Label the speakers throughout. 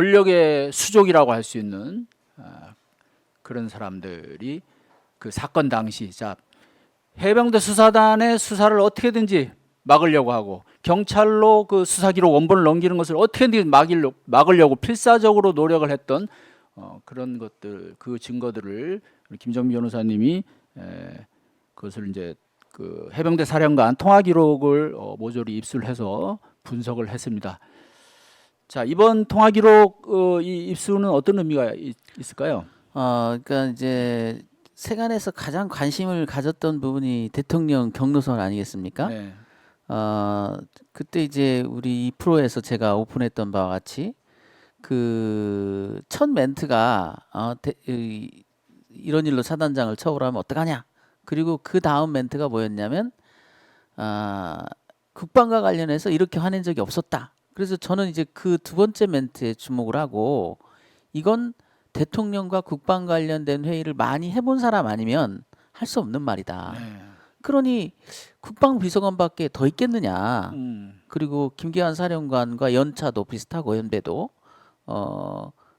Speaker 1: 권력의 수족이라고 할 수 있는 그런 사람들이 그 사건 당시 해병대 수사단의 수사를 어떻게든지 막으려고 하고 경찰로 그 수사 기록 원본을 넘기는 것을 어떻게든지 막으려고 필사적으로 노력을 했던 그런 것들, 그 증거들을 김정민 변호사님이 그것을 이제 그 해병대 사령관 통화 기록을 모조리 입수해서 분석을 했습니다. 자, 이번 통화 기록 이 입수는 어떤 의미가 있을까요?
Speaker 2: 그러니까 이제 세간에서 가장 관심을 가졌던 부분이 대통령 경로선 아니겠습니까?
Speaker 1: 네.
Speaker 2: 그때 이제 우리 이 프로에서 제가 오픈했던 바와 같이 그 첫 멘트가 이런 일로 사단장을 처벌하면 어떡하냐. 그리고 그 다음 멘트가 뭐였냐면 국방과 관련해서 이렇게 화낸 적이 없었다. 그래서 저는 이제 그 두 번째 멘트에 주목을 하고 이건 대통령과 국방 관련된 회의를 많이 해본 사람 아니면 할 수 없는 말이다.
Speaker 1: 네.
Speaker 2: 그러니 국방비서관밖에 더 있겠느냐. 그리고 김기환 사령관과 연차도 비슷하고 연배도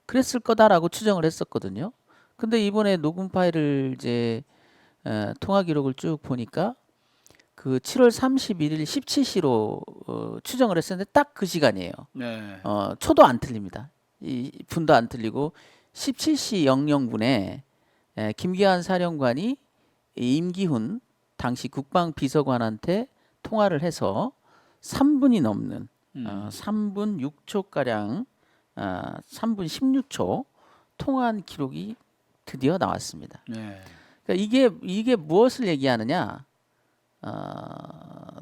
Speaker 2: 그랬을 거다라고 추정을 했었거든요. 근데 이번에 녹음 파일을 이제 통화 기록을 쭉 보니까 그 7월 31일 17시로 추정을 했었는데 딱 그 시간이에요.
Speaker 1: 네.
Speaker 2: 초도 안 틀립니다. 이 분도 안 틀리고 17시 00분에 김기환 사령관이 임기훈 당시 국방비서관한테 통화를 해서 3분이 넘는 3분 6초 가량 3분 16초 통화한 기록이 드디어 나왔습니다.
Speaker 1: 네.
Speaker 2: 그러니까 이게 무엇을 얘기하느냐?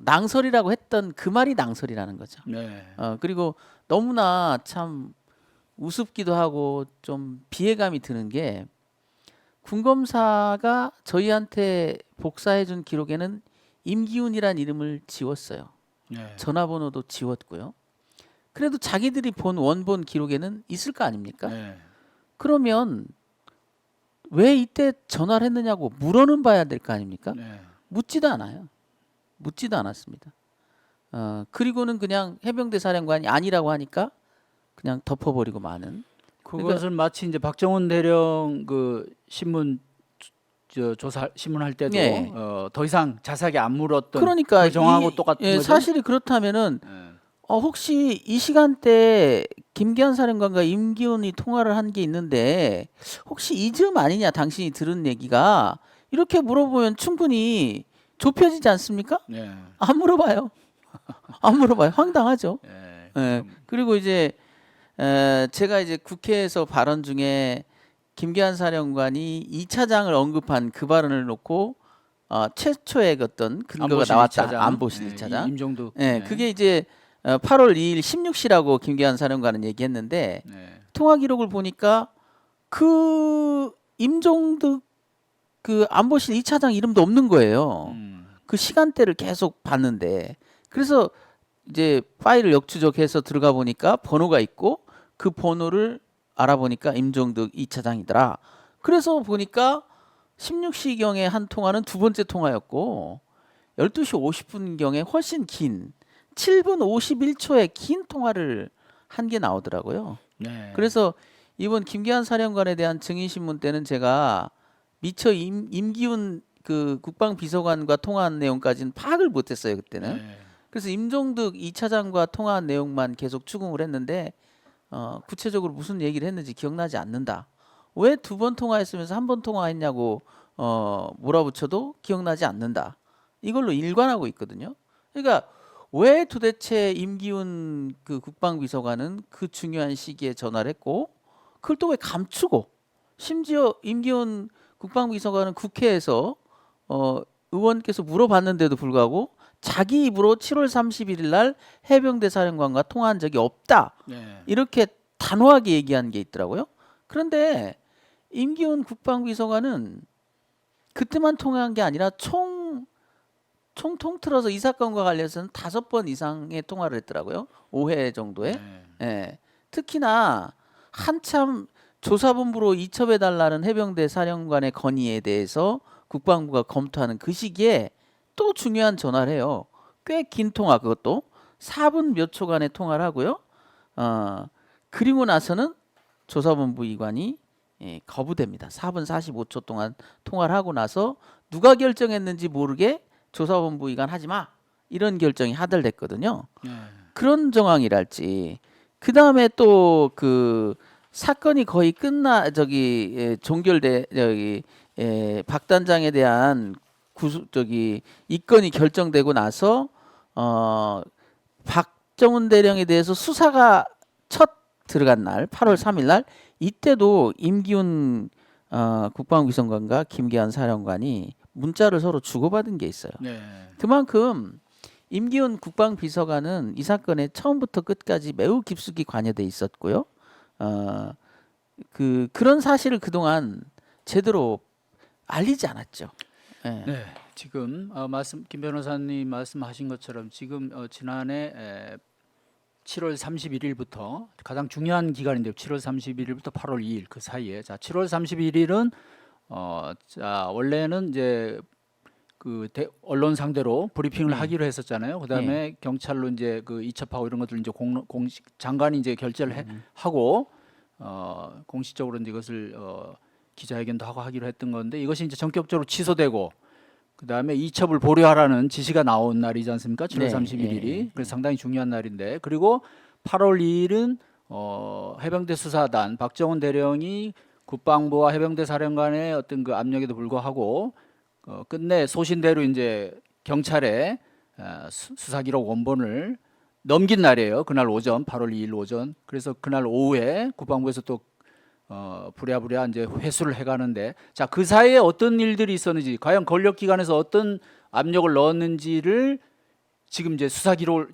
Speaker 2: 낭설이라고 했던 그 말이 낭설이라는 거죠.
Speaker 1: 네.
Speaker 2: 그리고 너무나 참 우습기도 하고 좀 비애감이 드는 게 군검사가 저희한테 복사해준 기록에는 임기훈이란 이름을 지웠어요.
Speaker 1: 네.
Speaker 2: 전화번호도 지웠고요. 그래도 자기들이 본 원본 기록에는 있을 거 아닙니까?
Speaker 1: 네.
Speaker 2: 그러면 왜 이때 전화를 했느냐고 물어는 봐야 될 거 아닙니까?
Speaker 1: 네.
Speaker 2: 묻지도 않아요. 묻지도 않았습니다. 그리고는 그냥 해병대 사령관이 아니라고 하니까 그냥 덮어버리고 마는.
Speaker 1: 그것을 마치 이제 박정훈 대령 그 신문 조사 신문할 때도
Speaker 2: 네.
Speaker 1: 더 이상 자세하게 안 물었던
Speaker 2: 그러니까
Speaker 1: 그 정황하고 똑같은 거죠.
Speaker 2: 사실이 그렇다면은
Speaker 1: 네.
Speaker 2: 혹시 이 시간대에 김기환 사령관과 임기훈이 통화를 한 게 있는데 혹시 이 즈음 아니냐 당신이 들은 얘기가 이렇게 물어보면 충분히 좁혀지지 않습니까?
Speaker 1: 네.
Speaker 2: 안 물어봐요. 안 물어봐요. 황당하죠.
Speaker 1: 네.
Speaker 2: 예. 그리고 이제 제가 이제 국회에서 발언 중에 김기환 사령관이 2차장을 언급한 그 발언을 놓고 최초의 어떤 근거가
Speaker 1: 안보실
Speaker 2: 나왔다.
Speaker 1: 2차장.
Speaker 2: 안보실
Speaker 1: 네.
Speaker 2: 2차장.
Speaker 1: 임종득.
Speaker 2: 예,
Speaker 1: 네.
Speaker 2: 그게 이제 8월 2일 16시라고 김기환 사령관은 얘기했는데
Speaker 1: 네.
Speaker 2: 통화 기록을 보니까 그 임종득 그 안보실 2차장 이름도 없는 거예요. 그 시간대를 계속 봤는데 그래서 이제 파일을 역추적해서 들어가 보니까 번호가 있고 그 번호를 알아보니까 임종득 2차장이더라. 그래서 보니까 16시경에 한 통화는 두 번째 통화였고 12시 50분경에 훨씬 긴 7분 51초의 긴 통화를 한 게 나오더라고요.
Speaker 1: 네.
Speaker 2: 그래서 이번 김기환 사령관에 대한 증인신문 때는 제가 미처 임기훈 그 국방비서관과 통화한 내용까지는 파악을 못했어요 그때는.
Speaker 1: 네.
Speaker 2: 그래서 임종득 2차장과 통화한 내용만 계속 추궁을 했는데 구체적으로 무슨 얘기를 했는지 기억나지 않는다. 왜 두 번 통화했으면서 한 번 통화했냐고 몰아붙여도 기억나지 않는다. 이걸로 일관하고 있거든요. 그러니까 왜 도대체 임기훈 그 국방비서관은 그 중요한 시기에 전화를 했고 그걸 또 왜 감추고 심지어 임기훈 국방비서관은 국회에서 의원께서 물어봤는데도 불구하고 자기 입으로 7월 31일 날 해병대 사령관과 통화한 적이 없다.
Speaker 1: 네.
Speaker 2: 이렇게 단호하게 얘기한 게 있더라고요. 그런데 임기훈 국방비서관은 그때만 통화한 게 아니라 총 통틀어서 이 사건과 관련해서는 5번 이상의 통화를 했더라고요. 5회 정도에.
Speaker 1: 네.
Speaker 2: 예. 특히나 한참 조사본부로 이첩해달라는 해병대 사령관의 건의에 대해서 국방부가 검토하는 그 시기에 또 중요한 전화를 해요. 꽤 긴 통화 그것도 4분 몇 초간의 통화를 하고요. 그리고 나서는 조사본부 이관이 거부됩니다. 4분 45초 동안 통화를 하고 나서 누가 결정했는지 모르게 조사본부 이관 하지 마 이런 결정이 하달됐거든요.
Speaker 1: 네.
Speaker 2: 그런 정황이랄지 그 다음에 또 그 사건이 거의 종결돼 박 단장에 대한 입건이 결정되고 나서 박정훈 대령에 대해서 수사가 첫 들어간 날 8월 3일 날 이때도 임기훈 국방비서관과 김기한 사령관이 문자를 서로 주고받은 게 있어요.
Speaker 1: 네.
Speaker 2: 그만큼 임기훈 국방비서관은 이 사건에 처음부터 끝까지 매우 깊숙이 관여돼 있었고요. 그런 사실을 그동안 제대로 알리지 않았죠. 예.
Speaker 1: 네, 지금 김 변호사님 말씀하신 것처럼 지금 지난해 7월 31일부터 가장 중요한 기간인데요. 7월 31일부터 8월 2일 그 사이에 7월 31일은 원래는 이제 언론 상대로 브리핑을 하기로 했었잖아요. 그다음에 경찰로 이제 이첩하고 이런 것들 이제 공식 장관이 이제 결재를 하고 공식적으로 이제 이것을 기자회견도 하고 하기로 했던 건데 이것이 이제 전격적으로 취소되고 그다음에 이첩을 보류하라는 지시가 나온 날이지 않습니까? 7월 31일이. 그래서 상당히 중요한 날인데 그리고 8월 2일은 해병대 수사단 박정훈 대령이 국방부와 해병대 사령관의 어떤 그 압력에도 불구하고 끝내 소신대로 이제 경찰에 수사기록 원본을 넘긴 날이에요. 그날 오전 8월 2일 오전. 그래서 그날 오후에 국방부에서 또 부랴부랴 이제 회수를 해가는데 그 사이에 어떤 일들이 있었는지 과연 권력기관에서 어떤 압력을 넣었는지를 지금 이제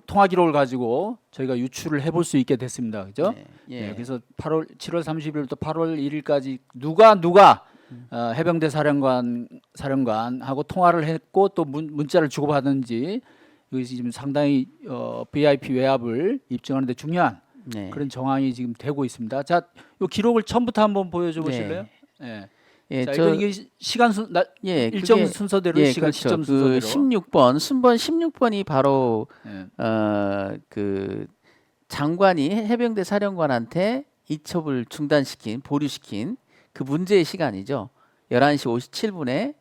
Speaker 1: 통화 기록을 가지고 저희가 유출을 해볼 수 있게 됐습니다. 그죠? 네, 그래서 7월 30일부터 8월 1일까지 누가 해병대 사령관하고 통화를 했고 또 문자를 주고받았는지 이것이 지금 상당히 VIP 외압을 입증하는 데 중요한 그런 정황이 지금 되고 있습니다. 자, 이 기록을 처음부터 한번 보여줘 보실래요? 네. 자, 이게 시간 일정 순서대로 시간
Speaker 2: 그렇죠.
Speaker 1: 시점 순서대로
Speaker 2: 16번 순번 16번이 바로 그 장관이 해병대 사령관한테 이첩을 보류시킨 그 문제의 시간이죠. 11시 57분에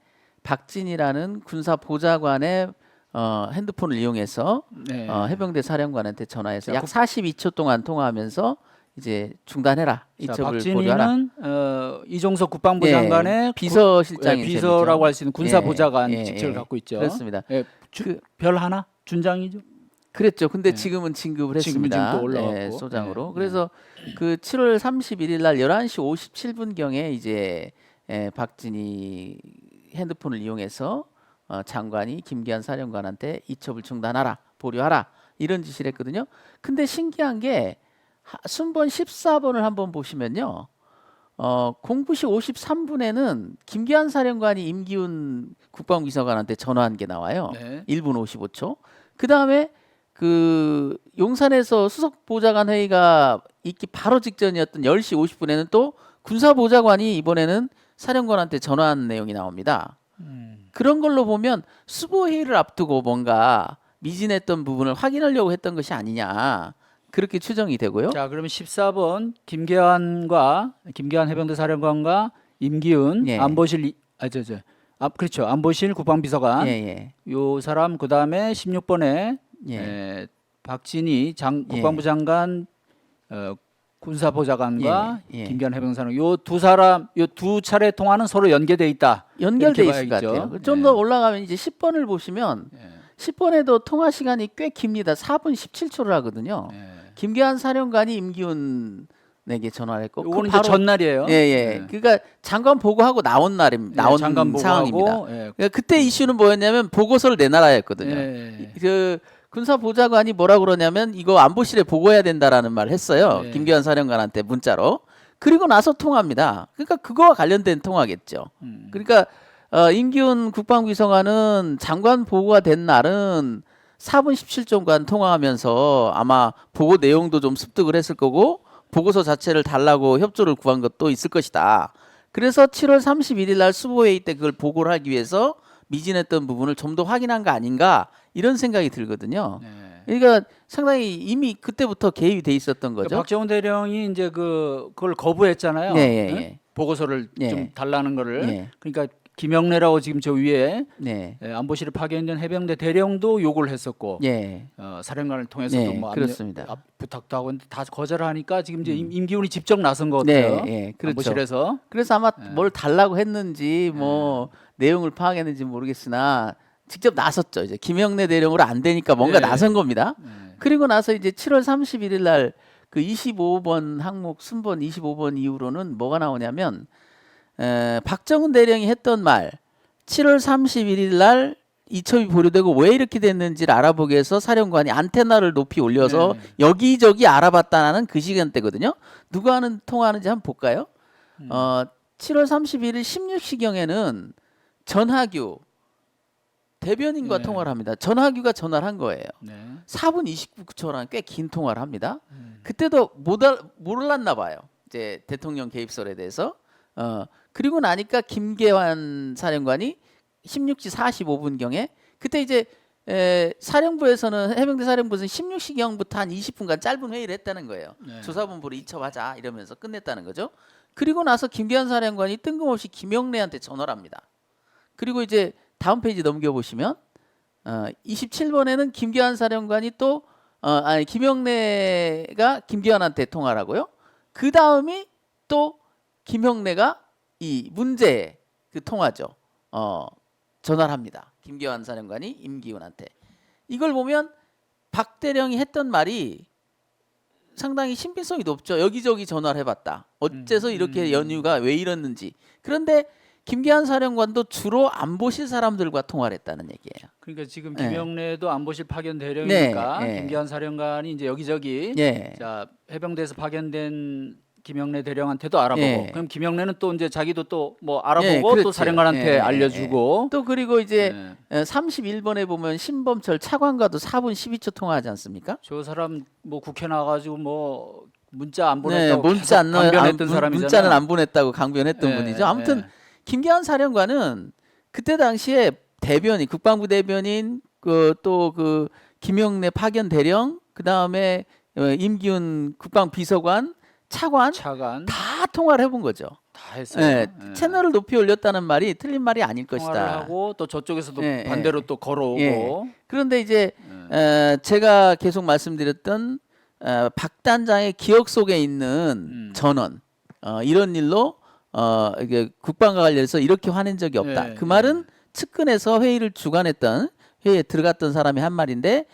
Speaker 2: 박진이라는 군사 보좌관의 핸드폰을 이용해서 해병대 사령관한테 전화해서 약 42초 동안 통화하면서 이제 중단해라. 이첩을 보류하라.
Speaker 1: 박진희는 이종석 국방부 장관의
Speaker 2: 비서실장인
Speaker 1: 비서라고 할 수 있는 군사 보좌관 직책을 갖고 있죠.
Speaker 2: 그렇습니다.
Speaker 1: 별 하나 준장이죠.
Speaker 2: 그랬죠. 근데 지금은 진급을 했습니다.
Speaker 1: 지금 또 올라갔고.
Speaker 2: 소장으로. 그래서 그 7월 31일 날 11시 57분경에 이제 박진희 핸드폰을 이용해서 장관이 김기한 사령관한테 이첩을 중단하라, 보류하라 이런 지시를 했거든요. 근데 신기한 게 순번 14번을 한번 보시면요. 09시 53분에는 김기한 사령관이 임기훈 국방비서관한테 전화한 게 나와요. 1분 55초. 그 다음에 그 용산에서 수석보좌관 회의가 있기 바로 직전이었던 10시 50분에는 또 군사보좌관이 이번에는 사령관한테 전화한 내용이 나옵니다. 그런 걸로 보면 수보회의를 앞두고 뭔가 미진했던 부분을 확인하려고 했던 것이 아니냐 그렇게 추정이 되고요.
Speaker 1: 자, 그러면 14번 김기한 해병대 사령관과 임기훈 안보실 그렇죠. 안보실 국방비서관 요 사람 그다음에 16번에 박진희 국방부 장관 군사보좌관과 김기한 해병사령 요 두 사람 요 두 차례 통화는 서로 연계돼 있다.
Speaker 2: 연결돼 있을 것 같아요. 좀 더 올라가면 이제 10번을 보시면 10번에도 통화 시간이 꽤 깁니다. 4분 17초를 하거든요. 김기한 사령관이 임기훈에게 전화를 했고
Speaker 1: 이거는 이제 전날이에요.
Speaker 2: 그러니까 장관 보고하고 나온
Speaker 1: 장관
Speaker 2: 상황입니다.
Speaker 1: 보고하고,
Speaker 2: 그러니까 그때 이슈는 뭐였냐면 보고서를 내놔야 했거든요. 그 군사보좌관이 뭐라 그러냐면 이거 안보실에 보고해야 된다라는 말을 했어요. 김기한 사령관한테 문자로. 그리고 나서 통화합니다. 그러니까 그거와 관련된 통화겠죠. 그러니까 임기훈 국방비서관은 장관 보고가 된 날은 4분 17초간 통화하면서 아마 보고 내용도 좀 습득을 했을 거고 보고서 자체를 달라고 협조를 구한 것도 있을 것이다. 그래서 7월 31일 날 수보회의 때 그걸 보고를 하기 위해서 미진했던 부분을 좀 더 확인한 거 아닌가 이런 생각이 들거든요. 그러니까 상당히 이미 그때부터 개입이 돼 있었던 거죠.
Speaker 1: 그러니까 박정훈 대령이 이제 그걸 거부했잖아요.
Speaker 2: 예, 예,
Speaker 1: 응?
Speaker 2: 예.
Speaker 1: 보고서를
Speaker 2: 예.
Speaker 1: 좀 달라는 거를.
Speaker 2: 예.
Speaker 1: 그러니까 김영래라고 지금 저 위에
Speaker 2: 네.
Speaker 1: 안보실에 파견된 해병대 대령도 요구를 했었고
Speaker 2: 예.
Speaker 1: 사령관을 통해서도
Speaker 2: 네,
Speaker 1: 뭐
Speaker 2: 그렇습니다.
Speaker 1: 부탁도 하고 했는데 다 거절하니까 지금 이제 임기훈이 직접 나선 것
Speaker 2: 네,
Speaker 1: 같아요.
Speaker 2: 예, 그렇죠.
Speaker 1: 안보실에서.
Speaker 2: 그래서 아마 뭘 달라고 했는지 뭐 내용을 파악했는지 모르겠으나 직접 나섰죠. 이제 김영래 대령으로 안 되니까 뭔가
Speaker 1: 네.
Speaker 2: 나선 겁니다.
Speaker 1: 네.
Speaker 2: 그리고 나서 이제 7월 31일 날 그 25번 항목 순번 25번 이후로는 뭐가 나오냐면 박정훈 대령이 했던 말 7월 31일 날 이첩이 보류되고 왜 이렇게 됐는지를 알아보기 위해서 사령관이 안테나를 높이 올려서
Speaker 1: 네.
Speaker 2: 여기저기 알아봤다는 그 시간대거든요. 누가 하는 통화하는지 한번 볼까요? 7월 31일 16시경에는 전하규 대변인과
Speaker 1: 네.
Speaker 2: 통화를 합니다. 전하규가 전화를 한 거예요.
Speaker 1: 네.
Speaker 2: 4분 29초라는 꽤 긴 통화를 합니다. 그때도 몰랐나 봐요. 이제 대통령 개입설에 대해서. 그리고 나니까 김계환 사령관이 16시 45분경에 그때 이제 사령부에서는 해병대 사령부에서는 16시경부터 한 20분간 짧은 회의를 했다는 거예요.
Speaker 1: 네.
Speaker 2: 조사본부로 이첩하자 이러면서 끝냈다는 거죠. 그리고 나서 김계환 사령관이 뜬금없이 김영래한테 전화를 합니다. 그리고 이제 다음 페이지 넘겨보시면 27번에는 김계환 사령관이 또 김영래가 김계환한테 통화를 하고요. 그 다음이 또 김영래가 이 문제 그 통화죠. 전화를 합니다. 김계환 사령관이 임기훈한테. 이걸 보면 박 대령이 했던 말이 상당히 신빙성이 높죠. 여기저기 전화를 해봤다. 어째서 이렇게 연유가 왜 이랬는지. 그런데 김계환 사령관도 주로 안보실 사람들과 통화를 했다는 얘기예요.
Speaker 1: 그러니까 지금
Speaker 2: 네.
Speaker 1: 김영래도 안보실 파견 대령이니까
Speaker 2: 네, 네.
Speaker 1: 김기환 사령관이 이제 여기저기
Speaker 2: 예.
Speaker 1: 자 해병대에서 파견된 김영래 대령한테도 알아보고
Speaker 2: 예.
Speaker 1: 그럼 김영래는 또 이제 자기도 또 뭐 알아보고
Speaker 2: 예,
Speaker 1: 또
Speaker 2: 그렇죠.
Speaker 1: 사령관한테
Speaker 2: 예,
Speaker 1: 알려주고
Speaker 2: 또 그리고 이제
Speaker 1: 예.
Speaker 2: 31번에 보면 신범철 차관과도 4분 12초 통화하지 않습니까?
Speaker 1: 저 사람 뭐 국회 나가지고 뭐 문자 안
Speaker 2: 네,
Speaker 1: 보냈다고
Speaker 2: 문자 안
Speaker 1: 강변했던 사람이잖아요.
Speaker 2: 문자는 안 보냈다고 강변했던
Speaker 1: 예,
Speaker 2: 분이죠. 아무튼
Speaker 1: 예.
Speaker 2: 김계환 사령관은 그때 당시에 대변인, 국방부 대변인, 그 김영래 파견 대령, 그 다음에 임기훈 국방비서관, 차관 다 통화를 해본 거죠.
Speaker 1: 다 했어요.
Speaker 2: 네,
Speaker 1: 예.
Speaker 2: 채널을 높이 올렸다는 말이 틀린 말이 아닐
Speaker 1: 통화를
Speaker 2: 것이다.
Speaker 1: 하고 또 저쪽에서도
Speaker 2: 예,
Speaker 1: 반대로 또 걸어오고
Speaker 2: 예. 그런데 이제 제가 계속 말씀드렸던 박 단장의 기억 속에 있는 전원 이런 일로 이게 국방과 관련해서 이렇게 화낸 적이 없다.
Speaker 1: 예,
Speaker 2: 그 말은 측근에서 회의를 주관했던 회의에 들어갔던 사람이 한 말인데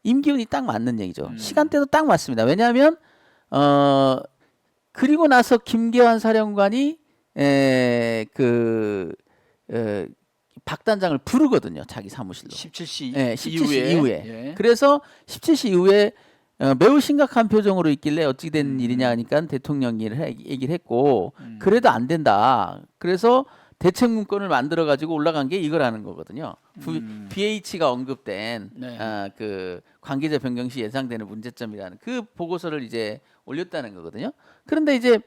Speaker 2: 임기훈이 딱 맞는 얘기죠. 시간대도 딱 맞습니다. 왜냐하면 그리고 나서 김계환 사령관이 박 단장을 부르거든요. 자기 사무실로.
Speaker 1: 17시
Speaker 2: 예, 17시 이후에.
Speaker 1: 예.
Speaker 2: 그래서 17시 이후에 매우 심각한 표정으로 있길래 어찌 된 일이냐 하니까 대통령이 얘기를 했고 그래도 안 된다. 그래서 대책 문건을 만들어 가지고 올라간 게 이거라는 거거든요. BH가 언급된
Speaker 1: 네.
Speaker 2: 그 관계자 변경 시 예상되는 문제점이라는 그 보고서를 이제 올렸다는 거거든요. 그런데 이제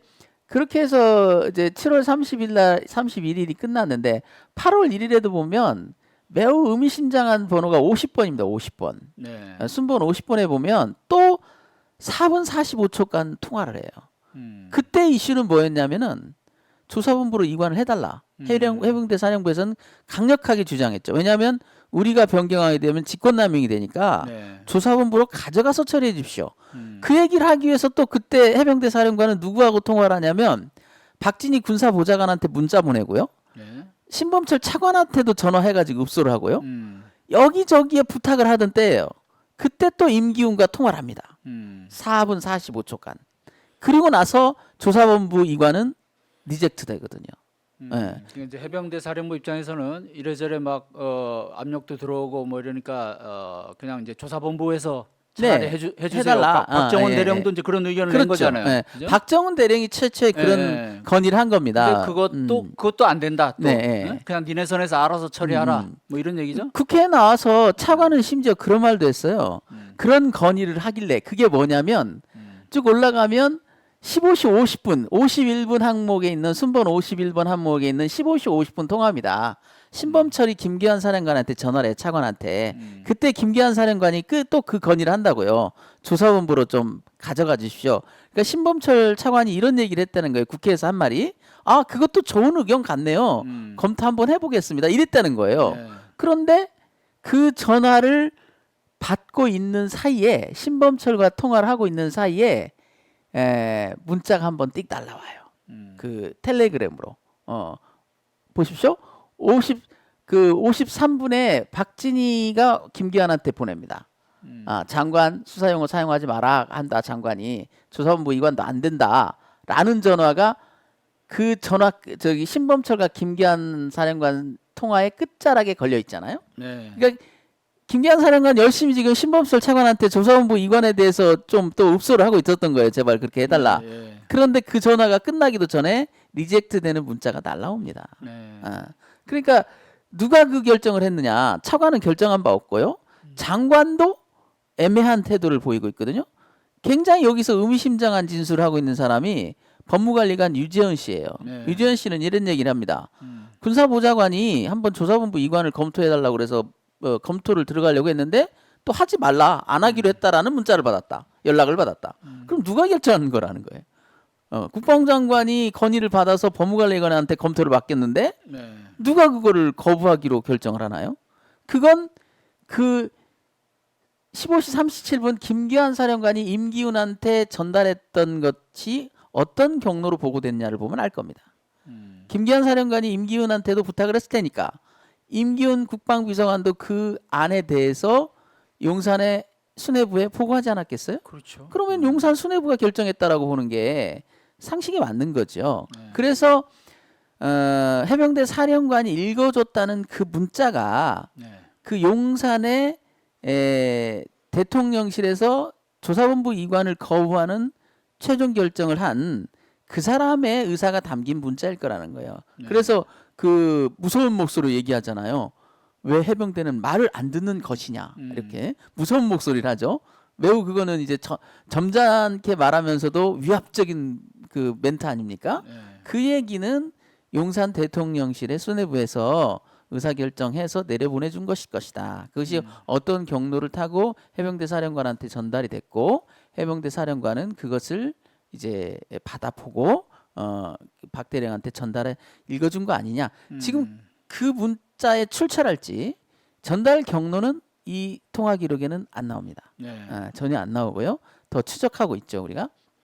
Speaker 2: 그렇게 해서 이제 7월 30일 날 31일이 끝났는데 8월 1일에도 보면 매우 의미심장한 번호가 50번입니다. 50번.
Speaker 1: 네.
Speaker 2: 순번 50번에 보면 또 4분 45초간 통화를 해요. 그때 이슈는 뭐였냐면은 조사본부로 이관을 해달라. 해병대 사령부에서는 강력하게 주장했죠. 왜냐하면 우리가 변경하게 되면 직권남용이 되니까
Speaker 1: 네.
Speaker 2: 조사본부로 가져가서 처리해 주십시오. 그 얘기를 하기 위해서 또 그때 해병대 사령관은 누구하고 통화를 하냐면 박진희 군사보좌관한테 문자 보내고요.
Speaker 1: 네.
Speaker 2: 신범철 차관한테도 전화해가지고 읍소를 하고요. 여기저기에 부탁을 하던 때예요. 그때 또 임기훈과 통화를 합니다. 4분 45초간. 그리고 나서 조사본부 이관은 리젝트 되거든요. 네.
Speaker 1: 그러니까 이제 해병대 사령부 입장에서는 이래저래 막 압력도 들어오고 뭐 이러니까 그냥 이제 조사본부에서 차라리
Speaker 2: 네.
Speaker 1: 해주세요.
Speaker 2: 해달라.
Speaker 1: 박정원
Speaker 2: 예,
Speaker 1: 대령도
Speaker 2: 예.
Speaker 1: 이제 그런 의견을
Speaker 2: 그렇죠.
Speaker 1: 낸 거잖아요.
Speaker 2: 예.
Speaker 1: 그죠?
Speaker 2: 박정훈 대령이 최초의 그런
Speaker 1: 예.
Speaker 2: 건의를 한 겁니다.
Speaker 1: 근데 그것도 안 된다. 또
Speaker 2: 네, 예.
Speaker 1: 어? 그냥 니네 선에서 알아서 처리하라. 뭐 이런 얘기죠.
Speaker 2: 국회에 나와서 차관은 심지어 그런 말도 했어요. 그런 건의를 하길래 그게 뭐냐면 쭉 올라가면 15시 50분, 51분 항목에 있는 순번 51번 항목에 있는 15시 50분 통화입니다. 신범철이 김기환 사령관한테 전화를 해, 차관한테. 그때 김기환 사령관이 또 그 건의를 한다고요. 조사본부로 좀 가져가 주십시오. 그러니까 신범철 차관이 이런 얘기를 했다는 거예요. 국회에서 한 말이. 아, 그것도 좋은 의견 같네요. 검토 한번 해보겠습니다. 이랬다는 거예요.
Speaker 1: 네.
Speaker 2: 그런데 그 전화를 받고 있는 사이에, 신범철과 통화를 하고 있는 사이에 문자가 한번 띡 날라와요. 그 텔레그램으로. 보십시오. 53분에 박진희가 김기환한테 보냅니다. 장관 수사용어 사용하지 마라 한다. 장관이 조사본부 이관도 안 된다라는 전화가 그 전화 저기 신범철과 김기환 사령관 통화의 끝자락에 걸려 있잖아요.
Speaker 1: 네.
Speaker 2: 그러니까 김기환 사령관 열심히 지금 신범철 차관한테 조사본부 이관에 대해서 좀 또 읍소를 하고 있었던 거예요. 제발 그렇게 해달라.
Speaker 1: 예.
Speaker 2: 그런데 그 전화가 끝나기도 전에 리젝트되는 문자가 날라옵니다.
Speaker 1: 네.
Speaker 2: 그러니까 누가 그 결정을 했느냐? 차관은 결정한 바 없고요. 장관도 애매한 태도를 보이고 있거든요. 굉장히 여기서 의미심장한 진술을 하고 있는 사람이 법무관리관 유재현 씨예요.
Speaker 1: 네.
Speaker 2: 유재현 씨는 이런 얘기를 합니다. 군사보좌관이 한번 조사본부 이관을 검토해달라고 그래서 검토를 들어가려고 했는데 또 하지 말라, 안 하기로 했다라는 문자를 받았다. 연락을 받았다. 그럼 누가 결정한 거라는 거예요? 국방장관이 건의를 받아서 법무관리관한테 검토를 맡겼는데
Speaker 1: 네.
Speaker 2: 누가 그거를 거부하기로 결정을 하나요? 그건 그 15시 37분 김기환 사령관이 임기훈한테 전달했던 것이 어떤 경로로 보고됐냐를 보면 알 겁니다. 김기환 사령관이 임기훈한테도 부탁을 했을 테니까 임기훈 국방비서관도 그 안에 대해서 용산의 수뇌부에 보고하지 않았겠어요?
Speaker 1: 그렇죠.
Speaker 2: 그러면 용산 수뇌부가 결정했다라고 보는 게 상식이 맞는 거죠.
Speaker 1: 네.
Speaker 2: 그래서 해병대 사령관이 읽어줬다는 그 문자가
Speaker 1: 네.
Speaker 2: 그 용산의 대통령실에서 조사본부 이관을 거부하는 최종 결정을 한 그 사람의 의사가 담긴 문자일 거라는 거예요.
Speaker 1: 네.
Speaker 2: 그래서 그 무서운 목소리로 얘기하잖아요. 왜 해병대는 말을 안 듣는 것이냐 이렇게 무서운 목소리를 하죠. 매우 그거는 이제 점잖게 말하면서도 위압적인 그 멘트 아닙니까?
Speaker 1: 네.
Speaker 2: 그 얘기는 용산 대통령실의 수뇌부에서 의사결정해서 내려보내준 것일 것이다. 그것이 어떤 경로를 타고 해병대 사령관한테 전달이 됐고 해병대 사령관은 그것을 이제 받아보고 박 대령한테 전달해 읽어준 거 아니냐. 지금 그 문자에 출처랄지 전달 경로는 이 통화 기록에는 안 나옵니다.
Speaker 1: 네.
Speaker 2: 전혀 안 나오고요. 더 추적하고 있죠 우리가.